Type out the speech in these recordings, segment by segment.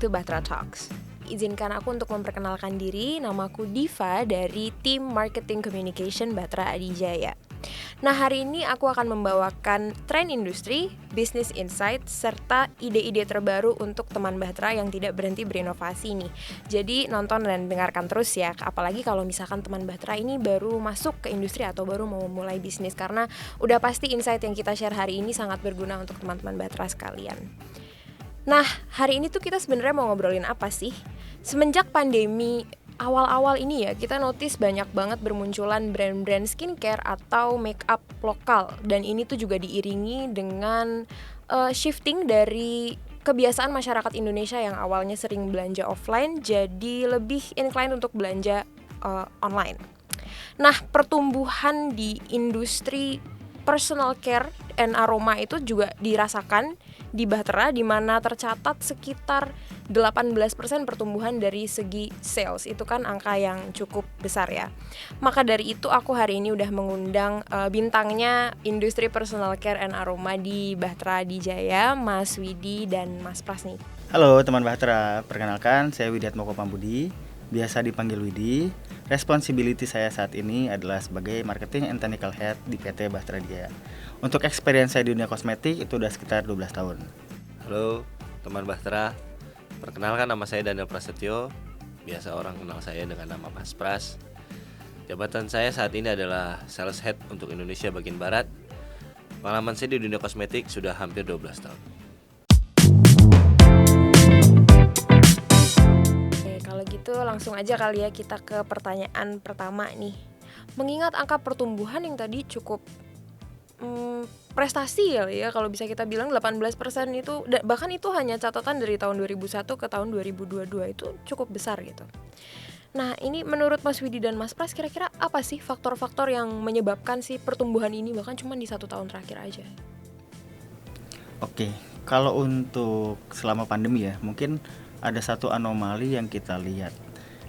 to Bahtera Talks. Izinkan aku untuk memperkenalkan diri, namaku Diva dari tim Marketing Communication Bahtera Adijaya. Nah, hari ini aku akan membawakan tren industri, business insight, serta ide-ide terbaru untuk teman Bahtera yang tidak berhenti berinovasi nih. Jadi nonton dan dengarkan terus ya, apalagi kalau misalkan teman Bahtera ini baru masuk ke industri atau baru mau mulai bisnis, karena udah pasti insight yang kita share hari ini sangat berguna untuk teman-teman Bahtera sekalian. Nah, hari ini tuh kita sebenarnya mau ngobrolin apa sih? Semenjak pandemi awal-awal ini ya, kita notice banyak banget bermunculan brand-brand skincare atau make up lokal. Dan ini tuh juga diiringi dengan shifting dari kebiasaan masyarakat Indonesia yang awalnya sering belanja offline jadi lebih incline untuk belanja online. Nah, pertumbuhan di industri personal care and aroma itu juga dirasakan di Bahtera, di mana tercatat sekitar 18% pertumbuhan dari segi sales. Itu kan angka yang cukup besar ya. Maka dari itu aku hari ini udah mengundang bintangnya industri personal care and aroma di Bahtera Adijaya, Mas Widi dan Mas Pras nih. Halo teman Bahtera, perkenalkan saya Widiat Moko Pambudi, biasa dipanggil Widi. Responsibility saya saat ini adalah sebagai Marketing and Technical Head di PT Bahtera Adijaya. Untuk experience saya di dunia kosmetik itu udah sekitar 12 tahun. Halo teman Bahtera, perkenalkan nama saya Daniel Prasetyo, biasa orang kenal saya dengan nama Mas Pras. Jabatan saya saat ini adalah Sales Head untuk Indonesia bagian Barat. Pengalaman saya di dunia kosmetik sudah hampir 12 tahun. Kalau gitu langsung aja kali ya kita ke pertanyaan pertama nih. Mengingat angka pertumbuhan yang tadi cukup prestasi ya kalau bisa kita bilang 18% itu, bahkan itu hanya catatan dari tahun 2001 ke tahun 2022, itu cukup besar gitu. Nah, ini menurut Mas Widi dan Mas Pras, kira-kira apa sih faktor-faktor yang menyebabkan si pertumbuhan ini bahkan cuma di 1 tahun terakhir aja? Oke, kalau untuk selama pandemi ya, mungkin ada satu anomali yang kita lihat.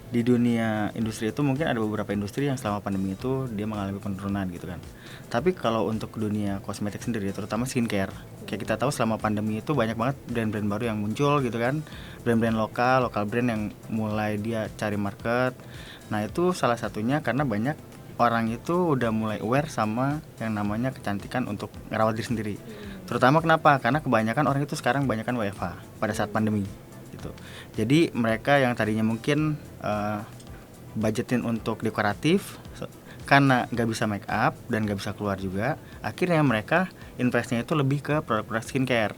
Di dunia industri itu mungkin ada beberapa industri yang selama pandemi itu dia mengalami penurunan gitu kan. Tapi kalau untuk dunia kosmetik sendiri, terutama skincare, kayak kita tahu selama pandemi itu banyak banget brand-brand baru yang muncul gitu kan. Brand-brand lokal brand yang mulai dia cari market. Nah, itu salah satunya karena banyak orang itu udah mulai aware sama yang namanya kecantikan untuk ngerawat diri sendiri. Terutama kenapa? Karena kebanyakan orang itu sekarang banyakan WFH pada saat pandemi gitu. Jadi mereka yang tadinya mungkin budgetin untuk dekoratif karena nggak bisa make up dan nggak bisa keluar juga, akhirnya mereka investnya itu lebih ke produk-produk skincare,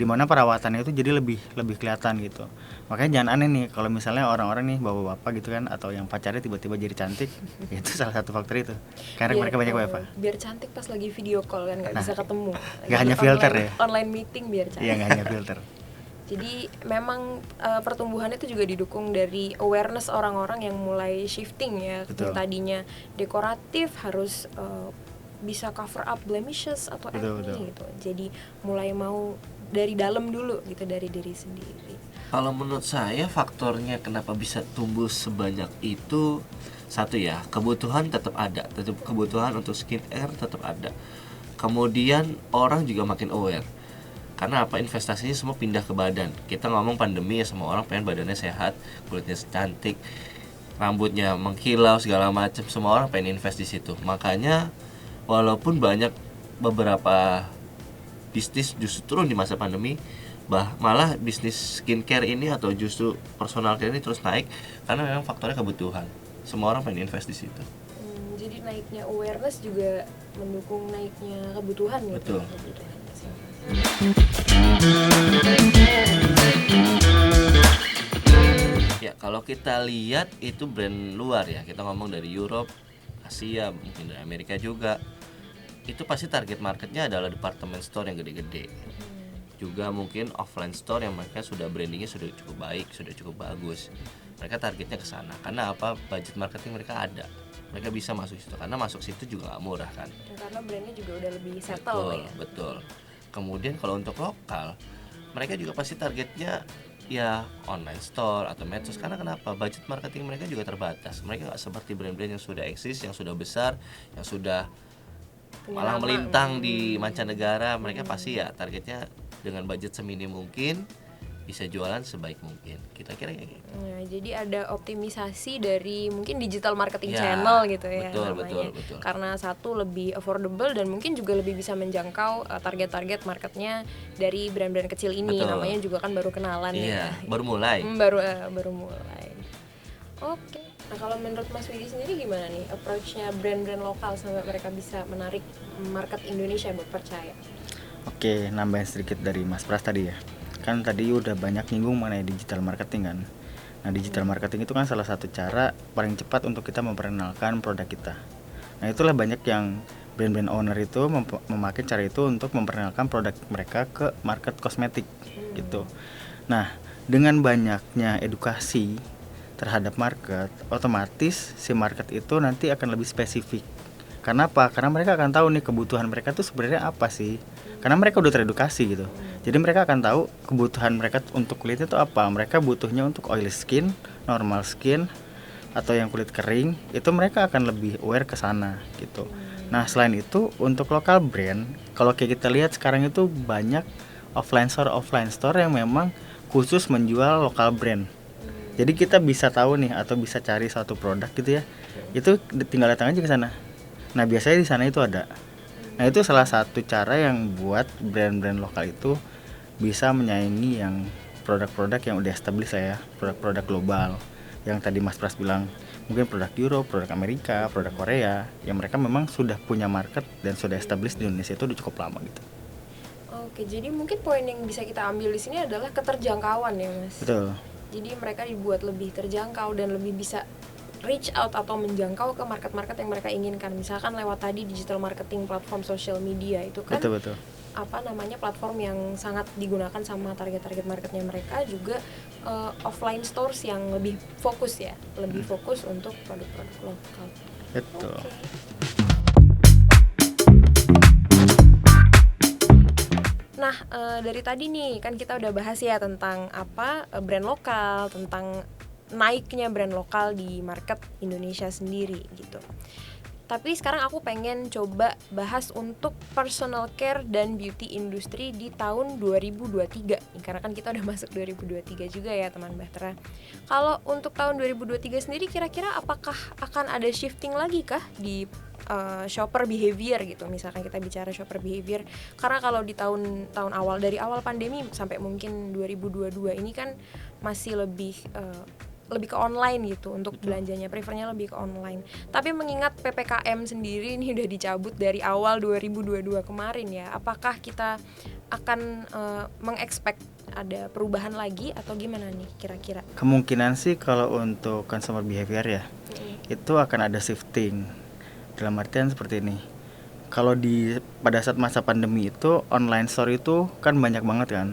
dimana perawatannya itu jadi lebih kelihatan gitu. Makanya jangan aneh nih kalau misalnya orang-orang nih bapak-bapak gitu kan, atau yang pacarnya tiba-tiba jadi cantik, itu salah satu faktor itu karena mereka banyak WFH. Biar cantik pas lagi video call kan, nggak bisa ketemu. Nggak hanya filter ya, online meeting biar cantik. Iya, nggak hanya filter. Jadi memang pertumbuhan itu juga didukung dari awareness orang-orang yang mulai shifting ya. Betul. Tadinya dekoratif harus bisa cover up blemishes atau acne gitu. Jadi mulai mau dari dalam dulu gitu, dari diri sendiri. Kalau menurut saya faktornya kenapa bisa tumbuh sebanyak itu, satu ya, kebutuhan tetap ada, kebutuhan untuk skincare tetap ada. Kemudian orang juga makin aware. Karena apa, investasinya semua pindah ke badan. Kita ngomong pandemi ya, semua orang pengen badannya sehat, kulitnya cantik, rambutnya mengkilau segala macam, semua orang pengen invest di situ. Makanya walaupun banyak beberapa bisnis justru turun di masa pandemi, malah bisnis skincare ini atau justru personal care ini terus naik karena memang faktornya kebutuhan. Semua orang pengen invest di situ. Jadi naiknya awareness juga mendukung naiknya kebutuhan gitu. Betul. Ya, kalau kita lihat itu brand luar ya, kita ngomong dari Europe, Asia, mungkin dari Amerika juga, itu pasti target marketnya adalah department store yang gede-gede. Juga mungkin offline store yang mereka sudah brandingnya sudah cukup baik, sudah cukup bagus. Mereka targetnya ke sana. Karena apa? Budget marketing mereka ada. Mereka bisa masuk situ karena masuk situ juga nggak murah kan. Karena brandnya juga udah lebih settle ya. Betul. Kemudian kalau untuk lokal, mereka juga pasti targetnya ya online store atau medsos. Karena kenapa? Budget marketing mereka juga terbatas. Mereka nggak seperti brand-brand yang sudah eksis, yang sudah besar, yang sudah malah melintang di mancanegara. Mereka pasti ya targetnya dengan budget seminim mungkin, bisa jualan sebaik mungkin. Kita kira kayak gitu. Nah, jadi ada optimisasi dari mungkin digital marketing Ya, channel gitu ya betul, namanya. betul. Karena satu lebih affordable dan mungkin juga lebih bisa menjangkau target-target marketnya dari brand-brand kecil ini. Betul. Namanya juga kan baru kenalan Iya, ya. baru mulai. Baru mulai. Oke. Nah, kalau menurut Mas Widi sendiri gimana nih approach-nya brand-brand lokal sampai mereka bisa menarik market Indonesia buat percaya? Oke, nambahin sedikit dari Mas Pras tadi ya. Kan tadi udah banyak nyinggung mengenai digital marketing kan. Nah, digital marketing itu kan salah satu cara paling cepat untuk kita memperkenalkan produk kita. Nah, itulah banyak yang brand-brand owner itu memakai cara itu untuk memperkenalkan produk mereka ke market kosmetik gitu. Nah, dengan banyaknya edukasi terhadap market, otomatis si market itu nanti akan lebih spesifik. Karena apa? Karena mereka akan tahu nih kebutuhan mereka tuh sebenarnya apa sih. Karena mereka udah teredukasi gitu. Jadi mereka akan tahu kebutuhan mereka untuk kulit itu apa. Mereka butuhnya untuk oily skin, normal skin, atau yang kulit kering. Itu mereka akan lebih aware ke sana gitu. Nah, selain itu untuk lokal brand, kalau kayak kita lihat sekarang itu banyak offline store yang memang khusus menjual lokal brand. Jadi kita bisa tahu nih atau bisa cari satu produk gitu ya. Itu tinggal datang aja ke sana. Nah, biasanya di sana itu ada. Nah, itu salah satu cara yang buat brand-brand lokal itu bisa menyaingi yang produk-produk yang udah established lah ya, produk-produk global. Yang tadi Mas Pras bilang, mungkin produk Eropa, produk Amerika, produk Korea, yang mereka memang sudah punya market dan sudah established di Indonesia itu udah cukup lama gitu. Oke, jadi mungkin poin yang bisa kita ambil di sini adalah keterjangkauan ya, Mas. Betul. Jadi mereka dibuat lebih terjangkau dan lebih bisa reach out atau menjangkau ke market-market yang mereka inginkan. Misalkan lewat tadi digital marketing platform social media itu kan Betul. apa namanya platform yang sangat digunakan sama target-target marketnya mereka, juga offline stores yang lebih fokus ya, lebih fokus untuk produk-produk lokal. Betul. Oke. Nah, dari tadi nih kan kita udah bahas ya tentang apa brand lokal, tentang naiknya brand lokal di market Indonesia sendiri gitu. Tapi sekarang aku pengen coba bahas untuk personal care dan beauty industry di tahun 2023 nih, karena kan kita udah masuk 2023 juga ya teman Bahtera. Kalau untuk tahun 2023 sendiri kira-kira apakah akan ada shifting lagi kah di shopper behavior gitu, misalkan kita bicara shopper behavior, karena kalau di tahun awal, dari awal pandemi sampai mungkin 2022 ini kan masih lebih ke online gitu untuk belanjanya, prefernya lebih ke online. Tapi mengingat PPKM sendiri ini udah dicabut dari awal 2022 kemarin ya, apakah kita akan mengexpect ada perubahan lagi atau gimana nih kira-kira? Kemungkinan sih kalau untuk consumer behavior ya, itu akan ada shifting. Dalam artian seperti ini. Kalau pada saat masa pandemi itu online store itu kan banyak banget kan,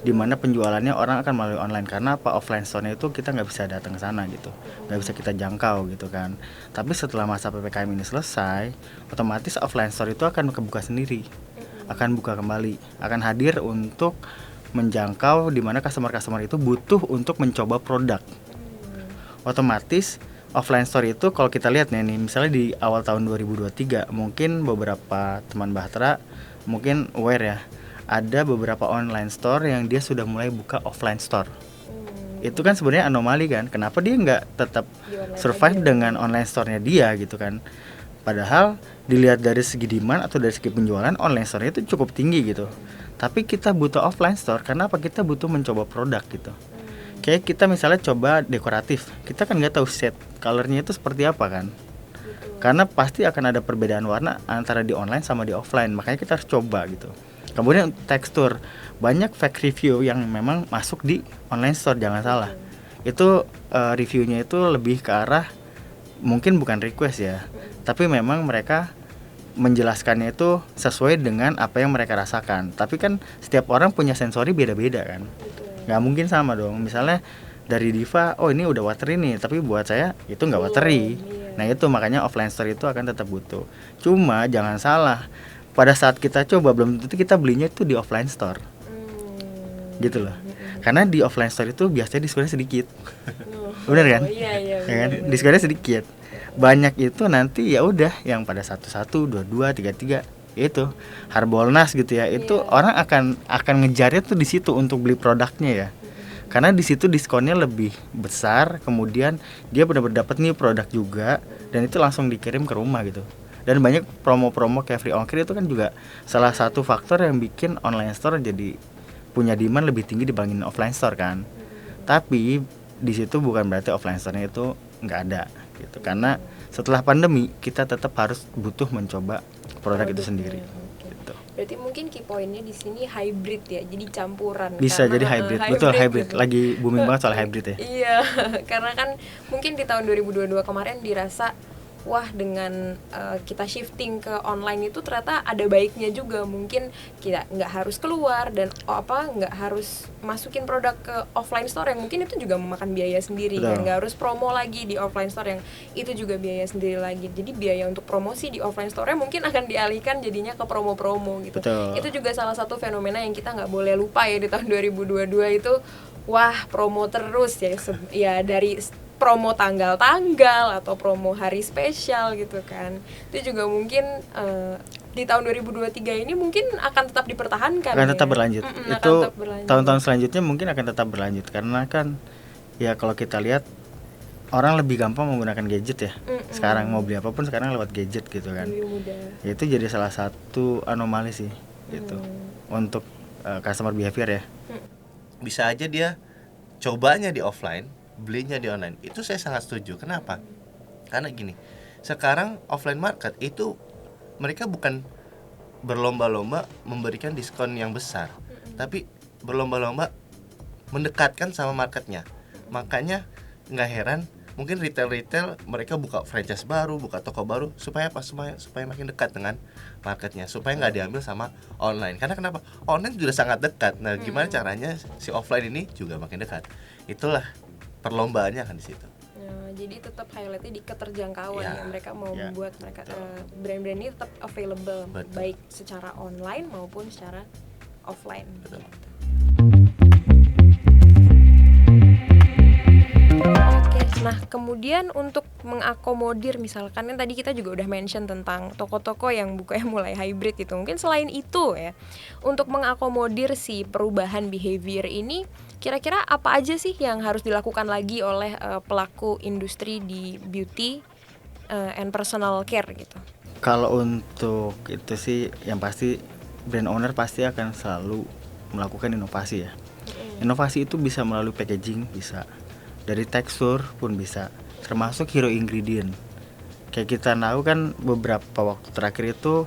dimana penjualannya orang akan melalui online. Karena apa? Offline store-nya itu kita nggak bisa datang ke sana gitu, nggak bisa kita jangkau gitu kan. Tapi setelah masa PPKM ini selesai, otomatis offline store itu akan kebuka sendiri, akan buka kembali, akan hadir untuk menjangkau dimana customer itu butuh untuk mencoba produk. Otomatis offline store itu kalau kita lihat nih misalnya di awal tahun 2023 mungkin beberapa teman Bahtera mungkin aware ya, ada beberapa online store yang dia sudah mulai buka offline store. Itu kan sebenarnya anomali kan, kenapa dia nggak tetap survive dengan online store-nya dia gitu kan. Padahal dilihat dari segi demand atau dari segi penjualan, online store itu cukup tinggi gitu. Tapi kita butuh offline store karena apa? Kita butuh mencoba produk gitu. Kayak kita misalnya coba dekoratif, kita kan nggak tahu shade colornya itu seperti apa kan. Karena pasti akan ada perbedaan warna antara di online sama di offline, makanya kita harus coba gitu. Kemudian tekstur, banyak fake review yang memang masuk di online store, jangan salah. Itu reviewnya itu lebih ke arah mungkin bukan request ya, tapi memang mereka menjelaskannya itu sesuai dengan apa yang mereka rasakan. Tapi kan setiap orang punya sensori beda-beda kan, nggak mungkin sama dong. Misalnya dari Diva, oh ini udah watery nih, tapi buat saya itu nggak watery. Nah itu makanya offline store itu akan tetap butuh. Cuma jangan salah, pada saat kita coba belum tentu kita belinya itu di offline store, gitu loh. Karena di offline store itu biasanya diskonnya sedikit, bener kan? Iya, Ya kan? Diskonnya sedikit. Banyak itu nanti ya udah yang pada 11, 22, 33 itu Harbolnas gitu ya. Itu orang akan ngejarnya tuh di situ untuk beli produknya ya. Karena di situ diskonnya lebih besar, kemudian dia benar-benar dapat nih produk juga, dan itu langsung dikirim ke rumah gitu. Dan banyak promo-promo kayak free ongkir itu kan juga salah satu faktor yang bikin online store jadi punya demand lebih tinggi dibandingin offline store kan. Tapi di situ bukan berarti offline store-nya itu nggak ada gitu. Karena setelah pandemi kita tetap harus butuh mencoba produk itu sendiri. Gitu. Berarti mungkin key point-nya di sini hybrid ya, jadi campuran. Bisa karena, jadi hybrid, betul hybrid. gitu. Lagi booming banget soal hybrid ya. Iya, karena kan mungkin di tahun 2022 kemarin dirasa wah dengan kita shifting ke online itu ternyata ada baiknya juga, mungkin kita nggak harus keluar dan nggak harus masukin produk ke offline store yang mungkin itu juga memakan biaya sendiri kan, nggak harus promo lagi di offline store yang itu juga biaya sendiri lagi, jadi biaya untuk promosi di offline store mungkin akan dialihkan jadinya ke promo-promo gitu. Betul. Itu juga salah satu fenomena yang kita nggak boleh lupa ya di tahun 2022 itu, wah promo terus ya dari promo tanggal-tanggal atau promo hari spesial gitu kan. Itu juga mungkin di tahun 2023 ini mungkin akan tetap dipertahankan. Akan tetap berlanjut. Itu tahun-tahun selanjutnya mungkin akan tetap berlanjut karena kan ya kalau kita lihat orang lebih gampang menggunakan gadget ya. Sekarang mau beli apapun sekarang lewat gadget gitu kan. Lebih mudah. Ya, itu jadi salah satu anomali sih gitu. Untuk customer behavior ya. Bisa aja dia cobanya di offline, belinya di online. Itu saya sangat setuju. Kenapa? Karena gini, sekarang offline market itu mereka bukan berlomba-lomba memberikan diskon yang besar, tapi berlomba-lomba mendekatkan sama marketnya. Makanya nggak heran mungkin retail mereka buka franchise baru, buka toko baru supaya apa? Supaya makin dekat dengan marketnya, supaya nggak diambil sama online. Karena kenapa? Online sudah sangat dekat. Nah, gimana caranya si offline ini juga makin dekat? Itulah perlombaannya kan di situ. Jadi tetap highlightnya di keterjangkauan ya, mereka mau membuat mereka brand-brand ini tetap available. Betul. Baik secara online maupun secara offline. Betul. Oke, nah kemudian untuk mengakomodir misalkan kan tadi kita juga udah mention tentang toko-toko yang bukanya mulai hybrid gitu. Mungkin selain itu ya, untuk mengakomodir si perubahan behavior ini, kira-kira apa aja sih yang harus dilakukan lagi oleh pelaku industri di beauty and personal care gitu? Kalau untuk itu sih yang pasti brand owner pasti akan selalu melakukan inovasi ya. Inovasi itu bisa melalui packaging, bisa dari tekstur pun bisa, termasuk hero ingredient. Kayak kita tahu kan beberapa waktu terakhir itu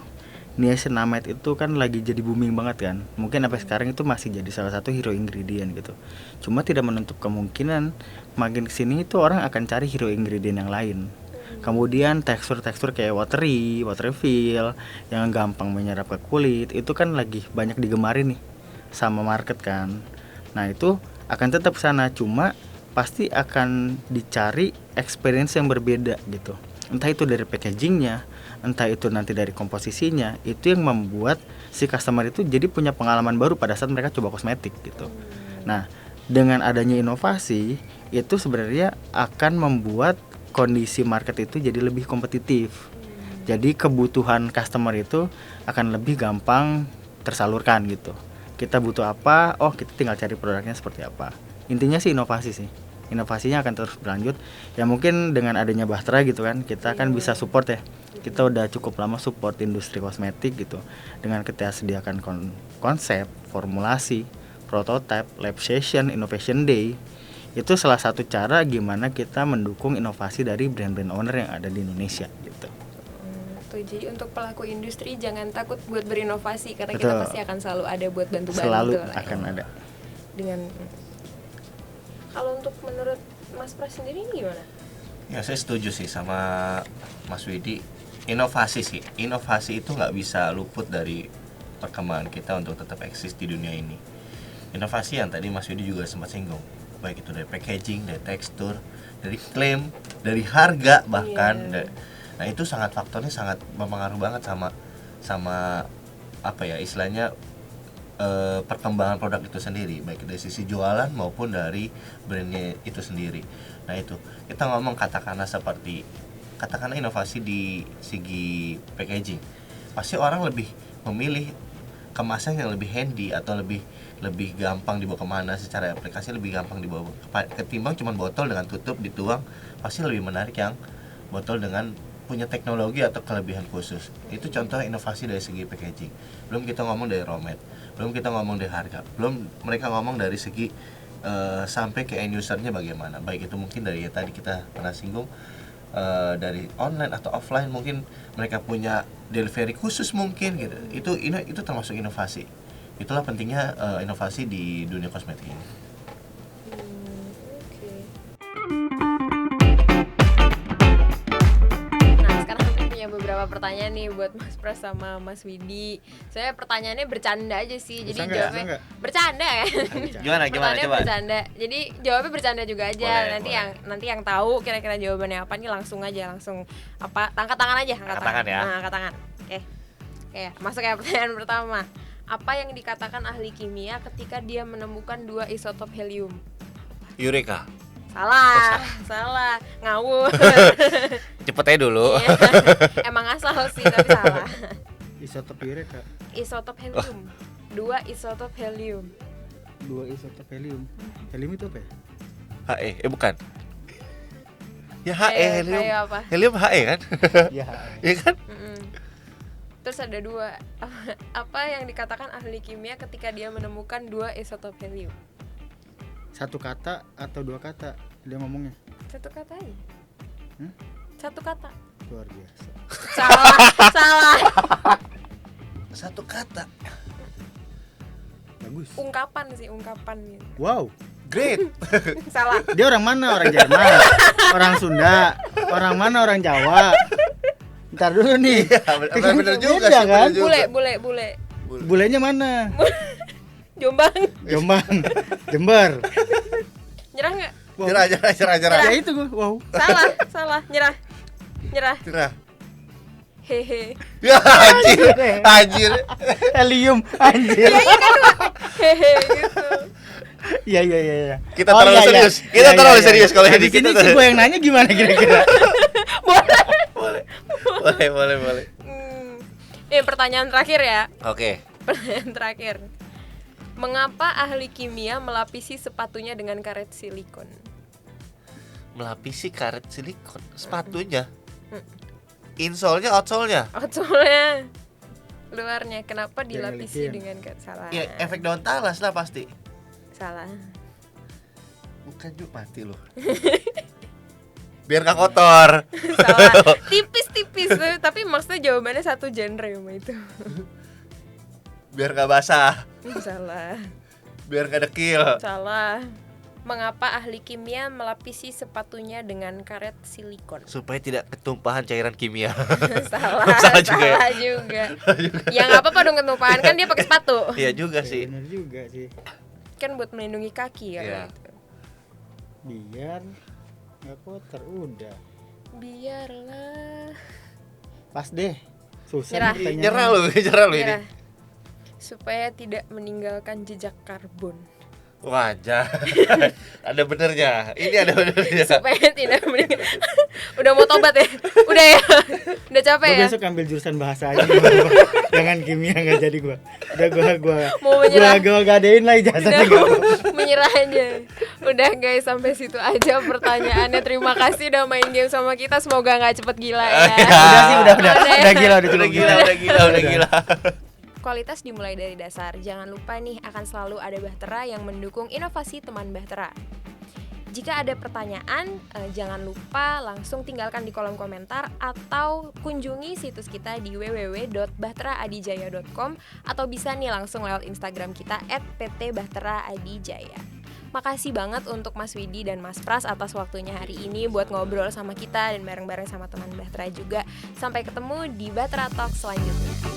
niacinamide itu kan lagi jadi booming banget kan. Mungkin sampai sekarang itu masih jadi salah satu hero ingredient gitu. Cuma tidak menutup kemungkinan makin kesini itu orang akan cari hero ingredient yang lain. Kemudian tekstur-tekstur kayak watery feel yang gampang menyerap ke kulit itu kan lagi banyak digemari nih sama market kan. Nah itu akan tetap sana, cuma pasti akan dicari experience yang berbeda gitu. Entah itu dari packagingnya, entah itu nanti dari komposisinya, itu yang membuat si customer itu jadi punya pengalaman baru pada saat mereka coba kosmetik gitu. Nah, dengan adanya inovasi itu sebenarnya akan membuat kondisi market itu jadi lebih kompetitif. Jadi kebutuhan customer itu akan lebih gampang tersalurkan gitu. Kita butuh apa? Oh, kita tinggal cari produknya seperti apa. Intinya sih inovasi sih. Inovasinya akan terus berlanjut. Ya mungkin dengan adanya Bahtera gitu kan, kita kan bisa support ya. Kita udah cukup lama support industri kosmetik gitu. Dengan kita sediakan konsep, formulasi, prototype, lab session, innovation day. Itu salah satu cara gimana kita mendukung inovasi dari brand-brand owner yang ada di Indonesia gitu. Jadi untuk pelaku industri jangan takut buat berinovasi karena Betul. kita pasti akan selalu ada buat bantu-bantu. Selalu akan ada. Dengan kalau untuk menurut Mas Pras sendiri gimana? Ya saya setuju sih sama Mas Widi. Inovasi itu nggak bisa luput dari perkembangan kita untuk tetap eksis di dunia ini. Inovasi yang tadi Mas Widi juga sempat singgung, baik itu dari packaging, dari tekstur, dari klaim, dari harga bahkan. Nah itu faktornya sangat mempengaruhi banget sama apa ya istilahnya perkembangan produk itu sendiri, baik dari sisi jualan maupun dari brandnya itu sendiri. Nah itu kita ngomong katakanlah inovasi di segi packaging, pasti orang lebih memilih kemasan yang lebih handy atau lebih gampang dibawa kemana, secara aplikasi lebih gampang dibawa ketimbang cuma botol dengan tutup dituang. Pasti lebih menarik yang botol dengan punya teknologi atau kelebihan khusus. Itu contoh inovasi dari segi packaging. Belum kita ngomong dari raw mat, belum kita ngomong dari harga, belum mereka ngomong dari segi sampai ke end usernya bagaimana. Baik itu mungkin dari tadi kita pernah singgung, dari online atau offline, mungkin mereka punya delivery khusus mungkin gitu. Itu termasuk inovasi. Itulah pentingnya inovasi di dunia kosmetik ini. Nah, sekarang aku punya beberapa pertanyaan nih buat Mas Pras sama Mas Widi. Saya pertanyaannya bercanda aja sih, jadi jawabnya bercanda kan? Gimana coba? Bercanda. Jadi jawabnya bercanda juga aja. Boleh. Nanti yang tahu kira-kira jawabannya apa nih langsung angkat tangan aja, angkat tangan ya. Nah, angkat tangan. Oke, masuk ya pertanyaan pertama. Apa yang dikatakan ahli kimia ketika dia menemukan 2 isotop helium? Eureka. Salah. Ngawur. Cepet aja dulu. Iya. Emang asal sih tapi salah. Isotop Eureka. Isotop helium. 2 isotop helium. 2 isotop helium. Helium itu apa ya? HE, bukan. Ya HE, helium. Kayak apa? Helium HE kan? Iya. Iya kan? Terus ada 2. Apa yang dikatakan ahli kimia ketika dia menemukan 2 isotop helium? Satu kata atau 2 kata dia ngomongnya? Satu kata aja. Satu kata. Luar biasa. Salah. Satu kata. Bagus. Ungkapan gitu. Wow. Great. Salah. Dia orang mana? Orang Jerman, orang Sunda, orang mana? Orang Jawa. Ntar dulu nih. Bener juga Beda, sih, kan? Bule. Bulenya mana? Jombang. Jember. Nyerah enggak? Wow. Nyerah. Ya itu gua. Wow. Salah. Nyerah. Hehe. Ya anjir. Helium anjir. Hehe gitu. Iya. Kita terlalu serius. Kita terlalu serius kalau ini. Kita sih gua yang nanya gimana kira-kira? Boleh. Ini pertanyaan terakhir ya. Oke. Pertanyaan terakhir. Mengapa ahli kimia melapisi sepatunya dengan karet silikon? Melapisi karet silikon sepatunya. Insole-nya, outsole-nya. Outsole-nya. Luarnya. Kenapa dilapisi dengan karet? Salah. Ya, efek daun talas lah pasti. Salah. Bukan juga mati loh. Biar gak kotor. Salah. Tipis-tipis tuh. Tapi maksudnya jawabannya satu genre sama itu. Biar gak basah. Salah. Biar gak dekil. Salah. Mengapa ahli kimia melapisi sepatunya dengan karet silikon? Supaya tidak ketumpahan cairan kimia. Salah juga. Ya nggak apa-apa dong ketumpahan, kan dia pakai sepatu. Iya juga sih. Bener juga sih. Kan buat melindungi kaki kan. Iya. Gitu. Biar nggak kotor udah. Biarlah. Pas deh. Susah Nyerah. nih pertanyaannya. Nyerah lu ini. Nyerah. Supaya tidak meninggalkan jejak karbon. Wajar. Ada benernya. Ini ada benernya. Supaya tidak meninggalkan. Udah mau tobat ya? Udah ya? Udah capek Gua ya? besok ambil jurusan bahasa aja. Jangan kimia nggak jadi gua. Udah gua Mau menyerah. Gua gadein lah ijazahnya. Menyerah aja. Udah guys, sampai situ aja pertanyaannya. Terima kasih udah main game sama kita. Semoga nggak cepet gila ya. Udah sih, udah gila, Udah gila. Kualitas dimulai dari dasar. Jangan lupa nih, akan selalu ada Bahtera yang mendukung inovasi teman Bahtera. Jika ada pertanyaan, jangan lupa langsung tinggalkan di kolom komentar atau kunjungi situs kita di www.bahteraadijaya.com atau bisa nih langsung lewat Instagram kita @pt_bahteraadijaya. Makasih banget untuk Mas Widi dan Mas Pras atas waktunya hari ini buat ngobrol sama kita dan bareng-bareng sama teman Bahtera juga. Sampai ketemu di Bahtera Talk selanjutnya.